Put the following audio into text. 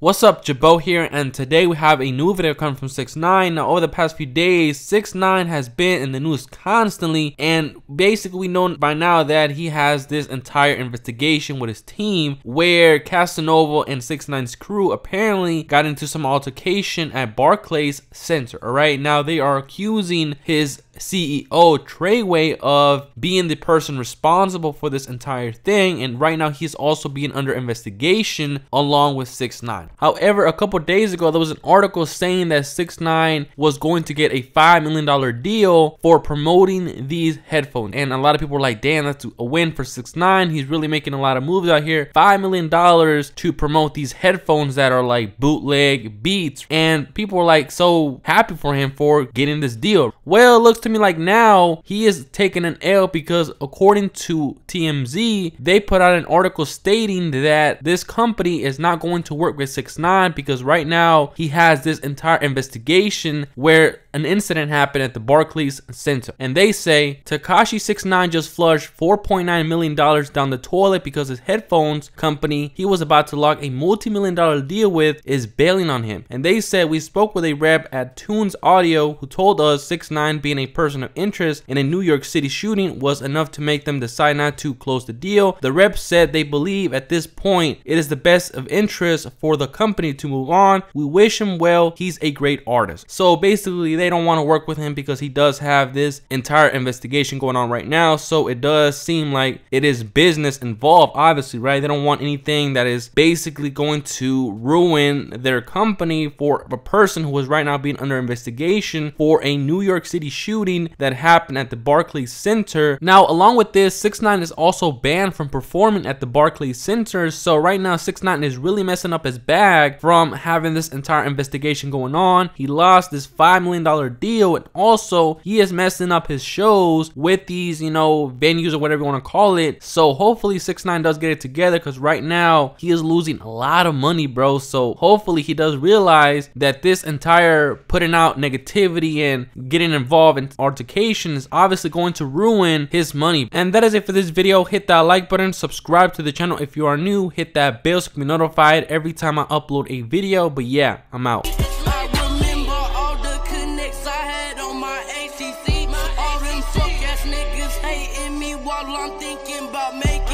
What's up, Jabo here, and today we have a new video coming from 6ix9ine. Now, over the past few days, 6ix9ine has been in the news constantly, and basically we know by now that he has this entire investigation with his team where Casanova and 6ix9ine's crew apparently got into some altercation at Barclays Center. Alright, now they are accusing his CEO Treyway of being the person responsible for this entire thing, and right now he's also being under investigation along with 6ix9ine. However, a couple days ago there was an article saying that 6ix9ine was going to get a $5 million deal for promoting these headphones, and a lot of people were like, damn, that's a win for 6ix9ine. He's really making a lot of moves out here. $5 million to promote these headphones that are like bootleg beats, and people were like so happy for him for getting this deal. Well, it looks to me like now he is taking an L, because according to TMZ, they put out an article stating that this company is not going to work with 6ix9ine because right now he has this entire investigation where an incident happened at the Barclays Center, and they say Tekashi 6ix9ine just flushed $4.9 million down the toilet because his headphones company he was about to lock a multi-million-dollar deal with is bailing on him. And they said, we spoke with a rep at TMZ Article who told us 6ix9ine being a person of interest in a New York City shooting was enough to make them decide not to close the deal. The rep said they believe at this point it is the best of interest for the company to move on. We wish him well. He's a great artist. So basically they don't want to work with him because he does have this entire investigation going on right now. So it does seem like it is business involved, obviously, right? They don't want anything that is basically going to ruin their company for a person who is right now being under investigation for a New York City shooting that happened at the Barclays Center. Now, along with this, 6ix9ine is also banned from performing at the Barclays Center. So right now 6ix9ine is really messing up his bag from having this entire investigation going on. He lost this $5 million deal, and also he is messing up his shows with these, venues or whatever you want to call it. So hopefully 6ix9ine does get it together, because right now he is losing a lot of money, bro. So hopefully he does realize that this entire putting out negativity and getting involved in altercation is obviously going to ruin his money. And that is it for this video. Hit that like button, subscribe to the channel if you are new, hit that bell so you can be notified every time I upload a video. But yeah, I'm out. All them fuck ass niggas hating me while I'm thinking about making